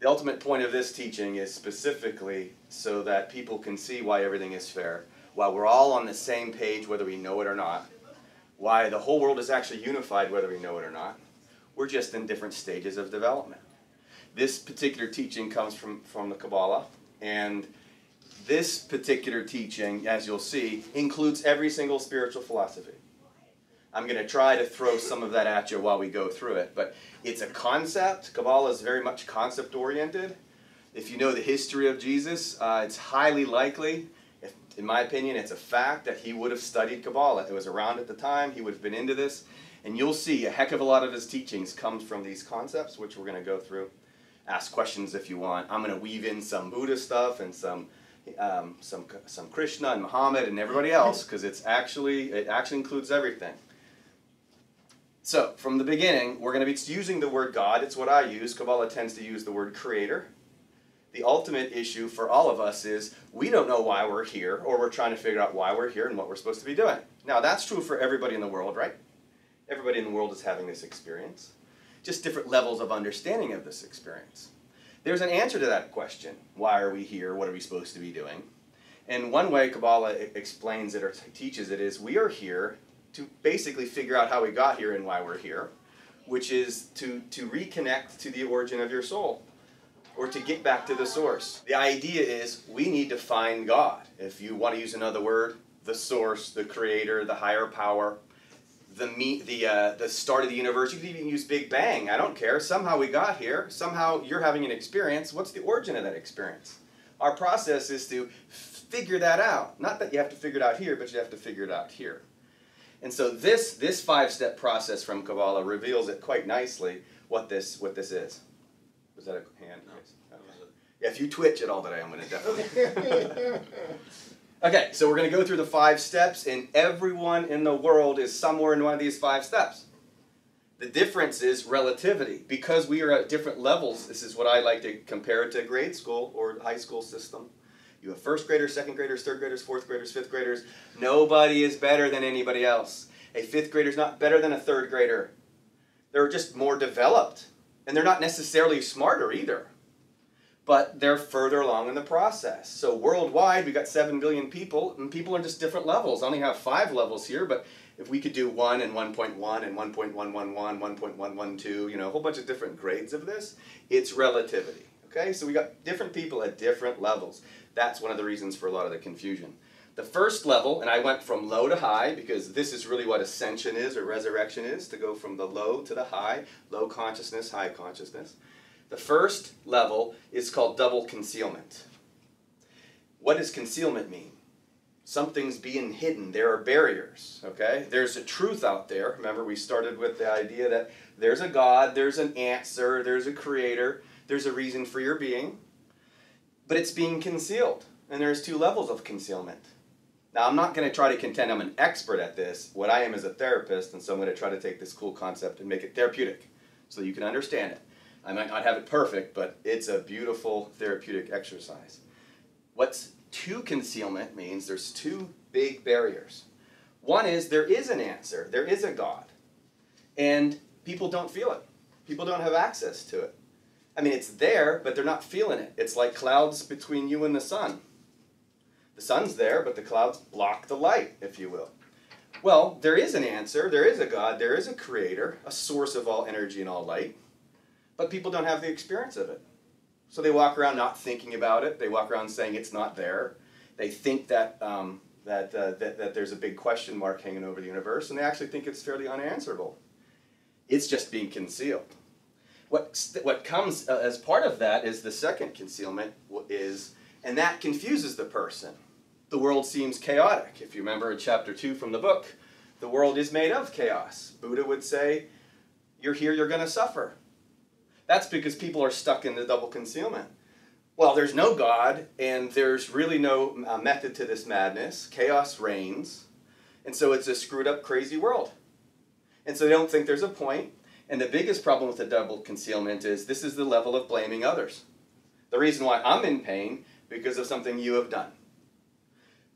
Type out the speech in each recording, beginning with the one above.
The ultimate point of this teaching is specifically so that people can see why everything is fair, why we're all on the same page whether we know it or not, why the whole world is actually unified whether we know it or not. We're just in different stages of development. This particular teaching comes from the Kabbalah, and this particular teaching, as you'll see, includes every single spiritual philosophy. I'm going to try to throw some of that at you while we go through it, but it's a concept. Kabbalah is very much concept-oriented. If you know the history of Jesus, it's highly likely, in my opinion, it's a fact that he would have studied Kabbalah. It was around at the time. He would have been into this. And you'll see a heck of a lot of his teachings comes from these concepts, which we're going to go through. Ask questions if you want. I'm going to weave in some Buddha stuff and some Krishna and Muhammad and everybody else, because it actually includes everything. So, from the beginning, we're going to be using the word God. It's what I use. Kabbalah tends to use the word creator. The ultimate issue for all of us is we don't know why we're here, or we're trying to figure out why we're here and what we're supposed to be doing. Now, that's true for everybody in the world, right? Everybody in the world is having this experience. Just different levels of understanding of this experience. There's an answer to that question. Why are we here? What are we supposed to be doing? And one way Kabbalah explains it or teaches it is we are here to basically figure out how we got here and why we're here, which is to reconnect to the origin of your soul, or to get back to the source. The idea is we need to find God. If you want to use another word, the source, the creator, the higher power, the start of the universe. You could even use Big Bang. I don't care. Somehow we got here. Somehow you're having an experience. What's the origin of that experience? Our process is to figure that out. Not that you have to figure it out here, but you have to figure it out here. And so this 5-step process from Kabbalah reveals it quite nicely what this is. Was that a hand? No. Okay. Yeah, if you twitch at all today, I'm going to definitely. Okay, so we're going to go through the 5 steps, and everyone in the world is somewhere in one of these 5 steps. The difference is relativity. Because we are at different levels, this is what I like to compare it to grade school or high school system. You have 1st graders, 2nd graders, 3rd graders, 4th graders, 5th graders. Nobody is better than anybody else. A 5th grader is not better than a 3rd grader. They're just more developed. And they're not necessarily smarter either. But they're further along in the process. So worldwide, we've got 7 billion people, and people are just different levels. I only have 5 levels here, but if we could do 1 and 1.1 and 1.111, 1.112, you know, a whole bunch of different grades of this, it's relativity. Okay, so we got different people at different levels. That's one of the reasons for a lot of the confusion. The first level, and I went from low to high because this is really what ascension is or resurrection is, to go from the low to the high, low consciousness, high consciousness. The first level is called double concealment. What does concealment mean? Something's being hidden. There are barriers, okay? There's a truth out there. Remember, we started with the idea that there's a God, there's an answer, there's a creator, there's a reason for your being, but it's being concealed, and there's 2 levels of concealment. Now, I'm not going to try to contend I'm an expert at this. What I am is a therapist, and so I'm going to try to take this cool concept and make it therapeutic so you can understand it. I might not have it perfect, but it's a beautiful therapeutic exercise. What's to concealment means there's 2 big barriers. One is there is an answer, there is a God, and people don't feel it. People don't have access to it. I mean, it's there, but they're not feeling it. It's like clouds between you and the sun. The sun's there, but the clouds block the light, if you will. Well, there is an answer, there is a God, there is a creator, a source of all energy and all light, but people don't have the experience of it. So they walk around not thinking about it. They walk around saying it's not there. They think that, that there's a big question mark hanging over the universe, and they actually think it's fairly unanswerable. It's just being concealed. What comes as part of that is the second concealment and that confuses the person. The world seems chaotic. If you remember in chapter 2 from the book, the world is made of chaos. Buddha would say, you're here, you're going to suffer. That's because people are stuck in the double concealment. Well, there's no God, and there's really no method to this madness. Chaos reigns, and so it's a screwed up, crazy world. And so they don't think there's a point. And the biggest problem with the double concealment is this is the level of blaming others. The reason why I'm in pain, because of something you have done.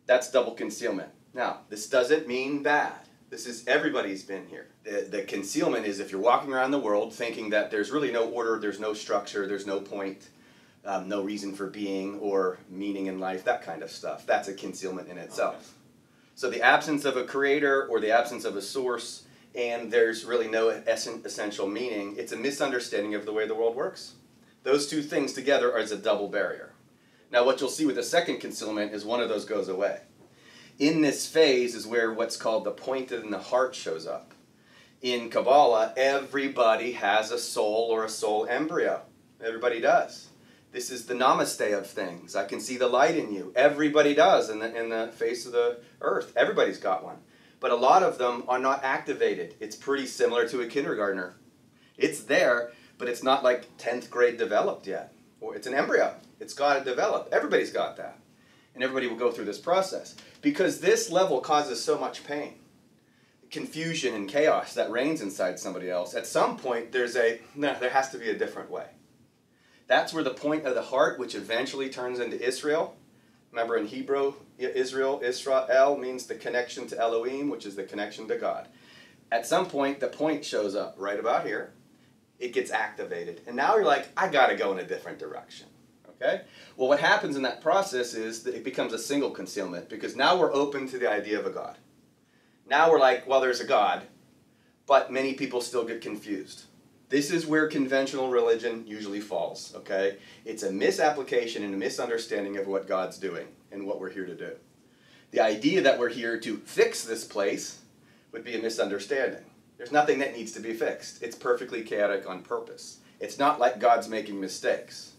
That's double concealment. Now, this doesn't mean bad. This is everybody's been here. The concealment is if you're walking around the world thinking that there's really no order, there's no structure, there's no point. no reason for being or meaning in life, that kind of stuff. That's a concealment in itself. Okay. So the absence of a creator or the absence of a source, and there's really no essential meaning, it's a misunderstanding of the way the world works. Those two things together are as a double barrier. Now what you'll see with the second concealment is one of those goes away. In this phase is where what's called the point in the heart shows up. In Kabbalah, everybody has a soul or a soul embryo. Everybody does. This is the namaste of things. I can see the light in you. Everybody does in the face of the earth. Everybody's got one. But a lot of them are not activated. It's pretty similar to a kindergartner. It's there, but it's not like 10th grade developed yet. Or it's an embryo. It's got to develop. Everybody's got that. And everybody will go through this process. Because this level causes so much pain, confusion and chaos that reigns inside somebody else. At some point, there has to be a different way. That's where the point of the heart, which eventually turns into Israel. Remember in Hebrew, Israel means the connection to Elohim, which is the connection to God. At some point, the point shows up right about here. It gets activated. And now you're like, I got to go in a different direction. Okay? Well, what happens in that process is that it becomes a single concealment, because now we're open to the idea of a God. Now we're like, well, there's a God, but many people still get confused. This is where conventional religion usually falls, okay? It's a misapplication and a misunderstanding of what God's doing and what we're here to do. The idea that we're here to fix this place would be a misunderstanding. There's nothing that needs to be fixed. It's perfectly chaotic on purpose. It's not like God's making mistakes.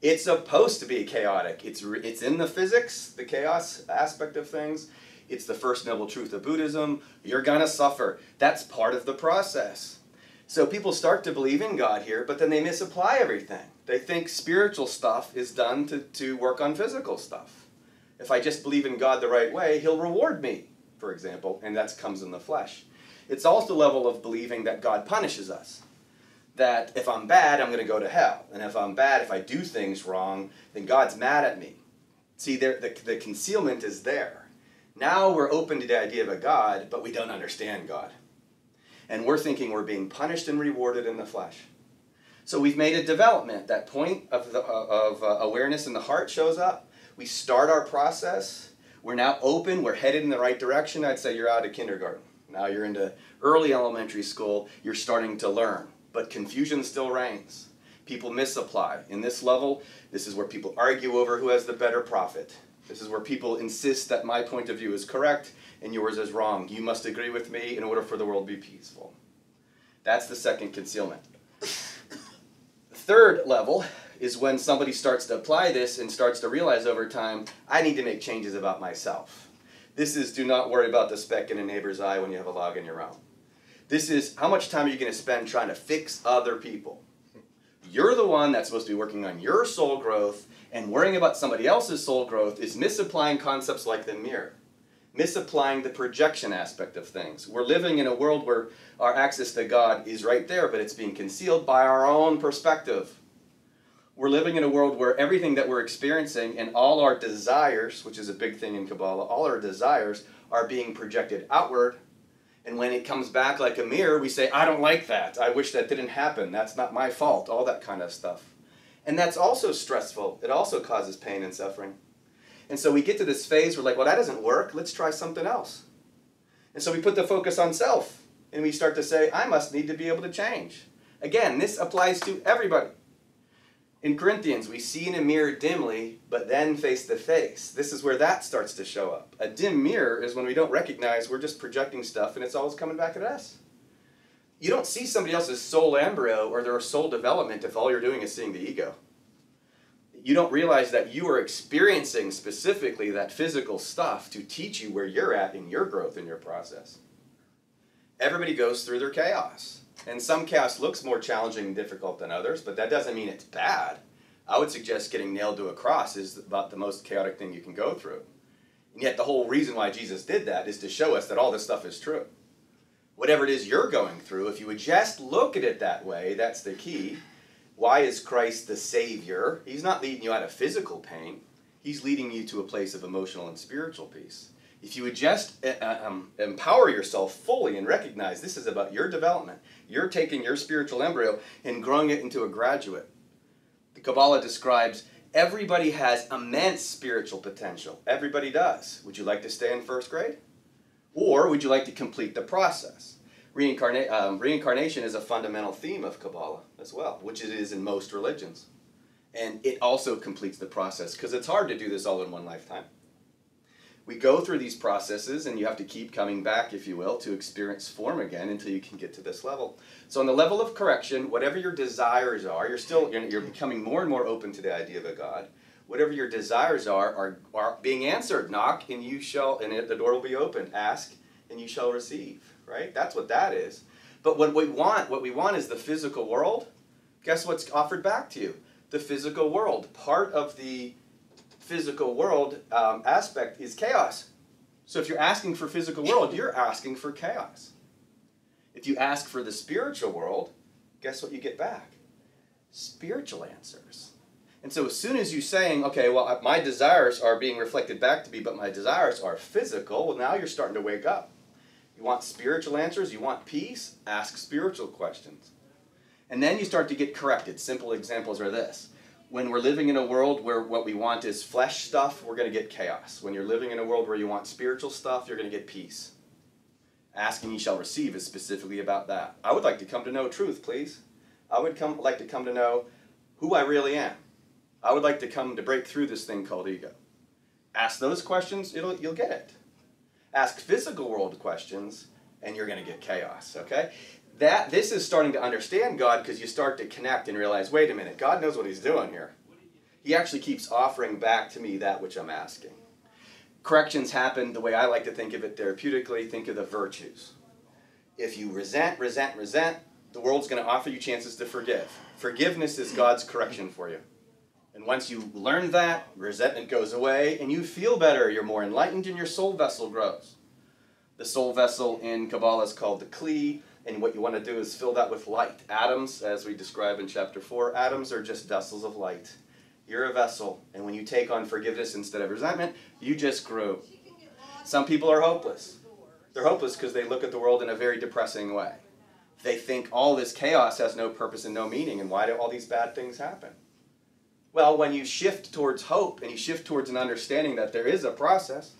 It's supposed to be chaotic. It's in the physics, the chaos aspect of things. It's the first noble truth of Buddhism. You're going to suffer. That's part of the process. So people start to believe in God here, but then they misapply everything. They think spiritual stuff is done to work on physical stuff. If I just believe in God the right way, He'll reward me, for example, and that comes in the flesh. It's also the level of believing that God punishes us. That if I'm bad, I'm going to go to hell. And if I'm bad, if I do things wrong, then God's mad at me. See, the concealment is there. Now we're open to the idea of a God, but we don't understand God. And we're thinking we're being punished and rewarded in the flesh. So we've made a development. That point of awareness in the heart shows up. We start our process. We're now open. We're headed in the right direction. I'd say you're out of kindergarten. Now you're into early elementary school. You're starting to learn. But confusion still reigns. People misapply. In this level, this is where people argue over who has the better prophet. This is where people insist that my point of view is correct and yours is wrong. You must agree with me in order for the world to be peaceful. That's the second concealment. The third level is when somebody starts to apply this and starts to realize over time, I need to make changes about myself. This is do not worry about the speck in a neighbor's eye when you have a log in your own. This is how much time are you going to spend trying to fix other people. You're the one that's supposed to be working on your soul growth, and worrying about somebody else's soul growth is misapplying concepts like the mirror. Misapplying the projection aspect of things. We're living in a world where our access to God is right there, but it's being concealed by our own perspective. We're living in a world where everything that we're experiencing and all our desires, which is a big thing in Kabbalah, all our desires are being projected outward. And when it comes back like a mirror, we say, I don't like that. I wish that didn't happen. That's not my fault. All that kind of stuff. And that's also stressful. It also causes pain and suffering. And so we get to this phase where we're like, well, that doesn't work. Let's try something else. And so we put the focus on self. And we start to say, I must need to be able to change. Again, this applies to everybody. In Corinthians, we see in a mirror dimly, but then face to face. This is where that starts to show up. A dim mirror is when we don't recognize we're just projecting stuff and it's always coming back at us. You don't see somebody else's soul embryo or their soul development if all you're doing is seeing the ego. You don't realize that you are experiencing specifically that physical stuff to teach you where you're at in your growth in your process. Everybody goes through their chaos. And some chaos looks more challenging and difficult than others, but that doesn't mean it's bad. I would suggest getting nailed to a cross is about the most chaotic thing you can go through. And yet the whole reason why Jesus did that is to show us that all this stuff is true. Whatever it is you're going through, if you would just look at it that way, that's the key. Why is Christ the Savior? He's not leading you out of physical pain. He's leading you to a place of emotional and spiritual peace. If you would just empower yourself fully and recognize this is about your development, you're taking your spiritual embryo and growing it into a graduate. The Kabbalah describes everybody has immense spiritual potential. Everybody does. Would you like to stay in first grade? Or would you like to complete the process? Reincarnation is a fundamental theme of Kabbalah as well, which it is in most religions. And it also completes the process, because it's hard to do this all in one lifetime. We go through these processes, and you have to keep coming back, if you will, to experience form again until you can get to this level. So on the level of correction, whatever your desires are, you're becoming more and more open to the idea of a God. Whatever your desires are being answered. Knock, and the door will be open. Ask, and you shall receive. Right? That's what that is. But what we want is the physical world. Guess what's offered back to you? The physical world. Part of the physical world aspect is chaos. So if you're asking for physical world, you're asking for chaos. If you ask for the spiritual world, guess what you get back? Spiritual answers. And so as soon as you're saying, okay, well, my desires are being reflected back to me, but my desires are physical, well, now you're starting to wake up. You want spiritual answers, you want peace, ask spiritual questions. And then you start to get corrected. Simple examples are this. When we're living in a world where what we want is flesh stuff, we're going to get chaos. When you're living in a world where you want spiritual stuff, you're going to get peace. Ask and ye shall receive is specifically about that. I would like to come to know truth, please. I would like to come to know who I really am. I would like to come to break through this thing called ego. Ask those questions, you'll get it. Ask physical world questions, and you're going to get chaos, okay? This is starting to understand God, because you start to connect and realize, wait a minute, God knows what he's doing here. He actually keeps offering back to me that which I'm asking. Corrections happen the way I like to think of it therapeutically. Think of the virtues. If you resent, the world's going to offer you chances to forgive. Forgiveness is God's correction for you. And once you learn that, resentment goes away, and you feel better. You're more enlightened, and your soul vessel grows. The soul vessel in Kabbalah is called the Kli, and what you want to do is fill that with light. Atoms, as we describe in chapter 4, atoms are just vessels of light. You're a vessel, and when you take on forgiveness instead of resentment, you just grew. Some people are hopeless. They're hopeless because they look at the world in a very depressing way. They think all this chaos has no purpose and no meaning, and why do all these bad things happen? Well, when you shift towards hope, and you shift towards an understanding that there is a process,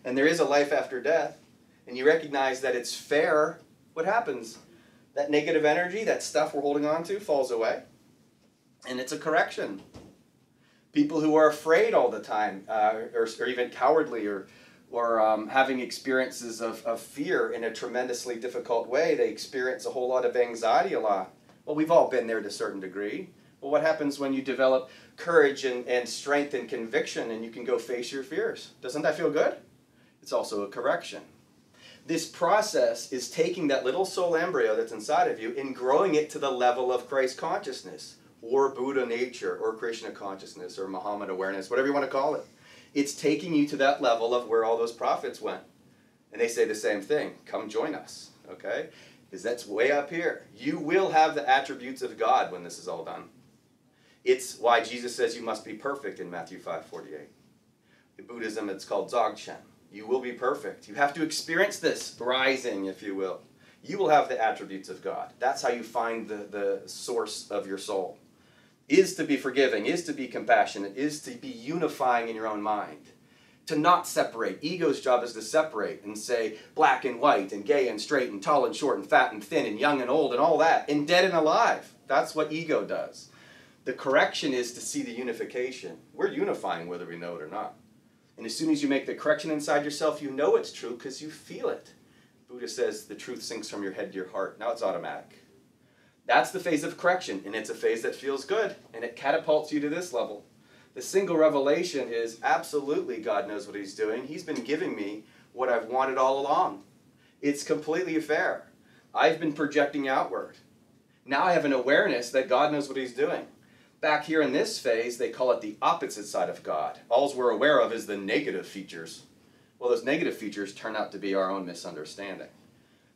and there is a life after death, and you recognize that it's fair, what happens? That negative energy, that stuff we're holding on to, falls away. And it's a correction. People who are afraid all the time, or even cowardly, or having experiences of fear in a tremendously difficult way, they experience a whole lot of anxiety a lot. Well, we've all been there to a certain degree. Well, what happens when you develop courage and strength and conviction, and you can go face your fears? Doesn't that feel good? It's also a correction. This process is taking that little soul embryo that's inside of you and growing it to the level of Christ consciousness, or Buddha nature, or Krishna consciousness, or Muhammad awareness, whatever you want to call it. It's taking you to that level of where all those prophets went. And they say the same thing. Come join us, okay? Because that's way up here. You will have the attributes of God when this is all done. It's why Jesus says you must be perfect in Matthew 5:48. In Buddhism, it's called Dzogchen. You will be perfect. You have to experience this rising, if you will. You will have the attributes of God. That's how you find the source of your soul. Is to be forgiving, is to be compassionate, is to be unifying in your own mind. To not separate. Ego's job is to separate and say black and white, and gay and straight, and tall and short, and fat and thin, and young and old, and all that, and dead and alive. That's what ego does. The correction is to see the unification. We're unifying whether we know it or not. And as soon as you make the correction inside yourself, you know it's true because you feel it. Buddha says the truth sinks from your head to your heart. Now it's automatic. That's the phase of correction, and it's a phase that feels good, and it catapults you to this level. The single revelation is absolutely God knows what he's doing. He's been giving me what I've wanted all along. It's completely fair. I've been projecting outward. Now I have an awareness that God knows what he's doing. Back here in this phase, they call it the opposite side of God. All we're aware of is the negative features. Well, those negative features turn out to be our own misunderstanding.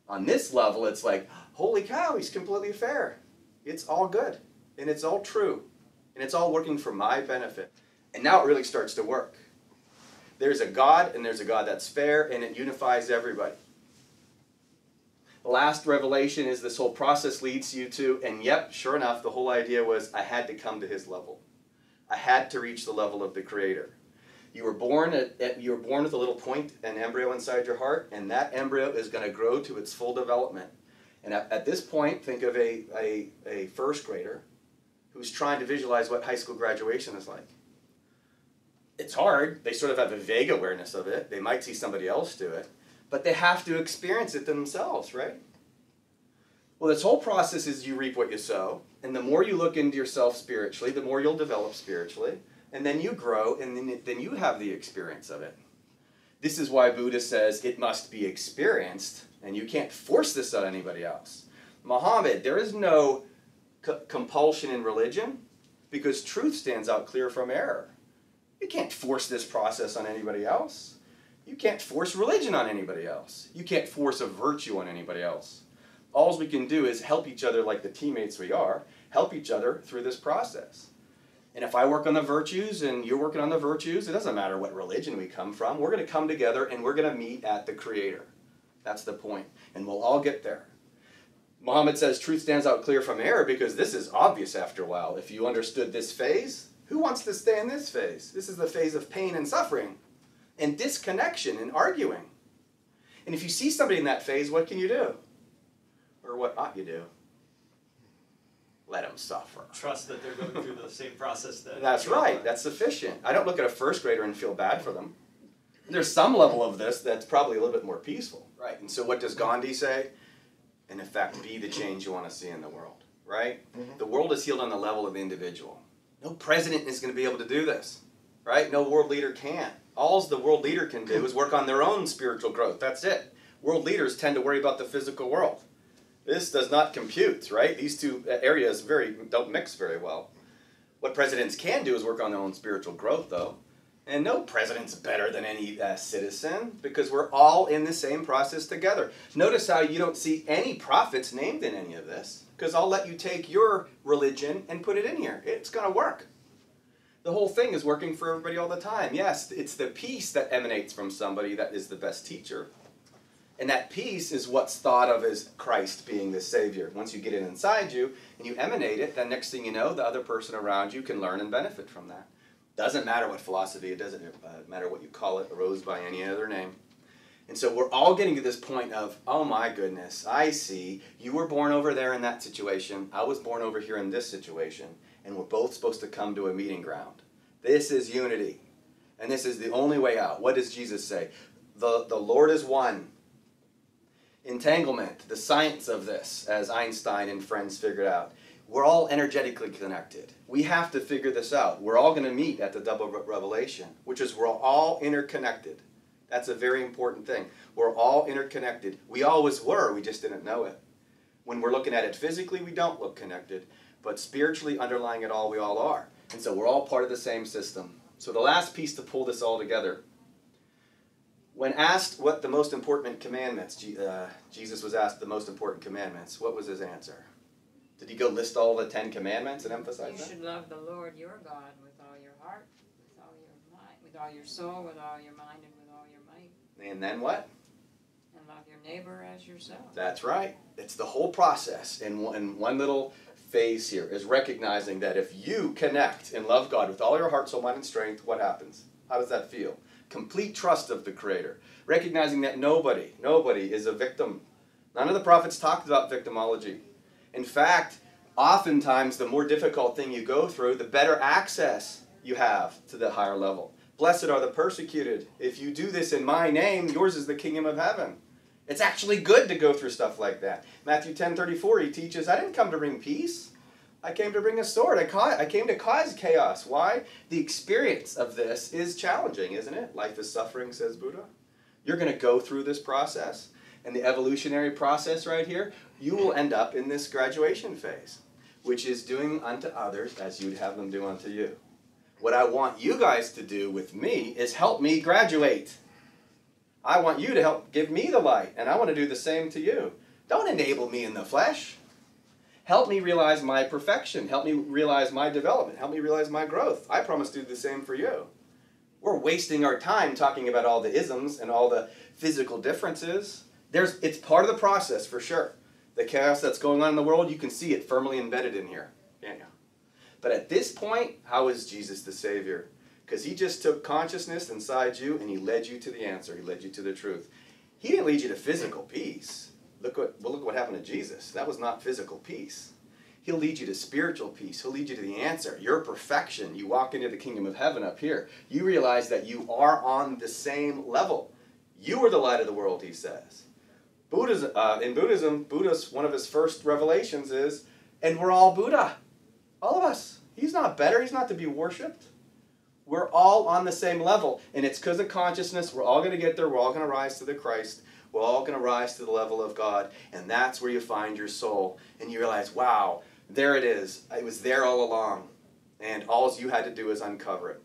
On this level, it's like, holy cow, he's completely fair. It's all good, and it's all true, and it's all working for my benefit. And now it really starts to work. There's a God, and there's a God that's fair, and it unifies everybody. The last revelation is this whole process leads you to, and yep, sure enough, the whole idea was I had to come to his level. I had to reach the level of the Creator. You were born with a little point, an embryo inside your heart, and that embryo is going to grow to its full development. And at this point, think of a first grader who's trying to visualize what high school graduation is like. It's hard. They sort of have a vague awareness of it. They might see somebody else do it. But they have to experience it themselves, right? Well, this whole process is you reap what you sow. And the more you look into yourself spiritually, the more you'll develop spiritually. And then you grow, and then you have the experience of it. This is why Buddha says it must be experienced, and you can't force this on anybody else. Muhammad, there is no compulsion in religion because truth stands out clear from error. You can't force this process on anybody else. You can't force religion on anybody else. You can't force a virtue on anybody else. All we can do is help each other like the teammates we are, help each other through this process. And if I work on the virtues and you're working on the virtues, it doesn't matter what religion we come from. We're going to come together and we're going to meet at the Creator. That's the point. And we'll all get there. Muhammad says truth stands out clear from error because this is obvious after a while. If you understood this phase, who wants to stay in this phase? This is the phase of pain and suffering and disconnection and arguing. And if you see somebody in that phase, what can you do? Or what ought you do? Let them suffer. Trust that they're going through the same process that... That's right. That's sufficient. I don't look at a first grader and feel bad for them. There's some level of this that's probably a little bit more peaceful. Right. And so what does Gandhi say? In effect, be the change you want to see in the world. Right? Mm-hmm. The world is healed on the level of the individual. No president is going to be able to do this. Right? No world leader can. All the world leader can do is work on their own spiritual growth. That's it. World leaders tend to worry about the physical world. This does not compute, right? These two areas don't mix very well. What presidents can do is work on their own spiritual growth, though. And no president's better than any citizen because we're all in the same process together. Notice how you don't see any prophets named in any of this because I'll let you take your religion and put it in here. It's going to work. The whole thing is working for everybody all the time. Yes, it's the peace that emanates from somebody that is the best teacher. And that peace is what's thought of as Christ being the Savior. Once you get it inside you and you emanate it, then next thing you know, the other person around you can learn and benefit from that. Doesn't matter what philosophy, it doesn't matter what you call it, arose by any other name. And so we're all getting to this point of, oh my goodness, I see. You were born over there in that situation. I was born over here in this situation. And we're both supposed to come to a meeting ground. This is unity. And this is the only way out. What does Jesus say? The Lord is one. Entanglement, the science of this, as Einstein and friends figured out. We're all energetically connected. We have to figure this out. We're all going to meet at the double revelation, which is we're all interconnected. That's a very important thing. We're all interconnected. We always were, we just didn't know it. When we're looking at it physically, we don't look connected. But spiritually, underlying it all, we all are. And so we're all part of the same system. So the last piece to pull this all together. When asked what the most important commandments, Jesus was asked the most important commandments, what was his answer? Did he go list all the 10 commandments and emphasize that? You should love the Lord your God with all your heart, with all your mind, with all your soul, with all your mind, and with all your might. And then what? And love your neighbor as yourself. That's right. It's the whole process. And one little phase here is recognizing that if you connect and love God with all your heart, soul, mind, and strength, what happens? How does that feel? Complete trust of the Creator. Recognizing that nobody is a victim. None of the prophets talked about victimology. In fact, oftentimes the more difficult thing you go through, the better access you have to the higher level. Blessed are the persecuted. If you do this in my name, yours is the kingdom of heaven. It's actually good to go through stuff like that. Matthew 10:34, he teaches, I didn't come to bring peace. I came to bring a sword. I came to cause chaos. Why? The experience of this is challenging, isn't it? Life is suffering, says Buddha. You're going to go through this process. And the evolutionary process right here, you will end up in this graduation phase, which is doing unto others as you'd have them do unto you. What I want you guys to do with me is help me graduate. I want you to help give me the light, and I want to do the same to you. Don't enable me in the flesh. Help me realize my perfection. Help me realize my development. Help me realize my growth. I promise to do the same for you. We're wasting our time talking about all the isms and all the physical differences. It's part of the process for sure. The chaos that's going on in the world, you can see it firmly embedded in here, can't you? But at this point, how is Jesus the Savior? Because he just took consciousness inside you and he led you to the answer. He led you to the truth. He didn't lead you to physical peace. Look what happened to Jesus. That was not physical peace. He'll lead you to spiritual peace. He'll lead you to the answer. Your perfection. You walk into the kingdom of heaven up here. You realize that you are on the same level. You are the light of the world, he says. In Buddhism, Buddha's one of his first revelations is, and we're all Buddha. All of us. He's not better. He's not to be worshipped. We're all on the same level. And it's because of consciousness. We're all going to get there. We're all going to rise to the Christ. We're all going to rise to the level of God. And that's where you find your soul. And you realize, wow, there it is. It was there all along. And all you had to do is uncover it.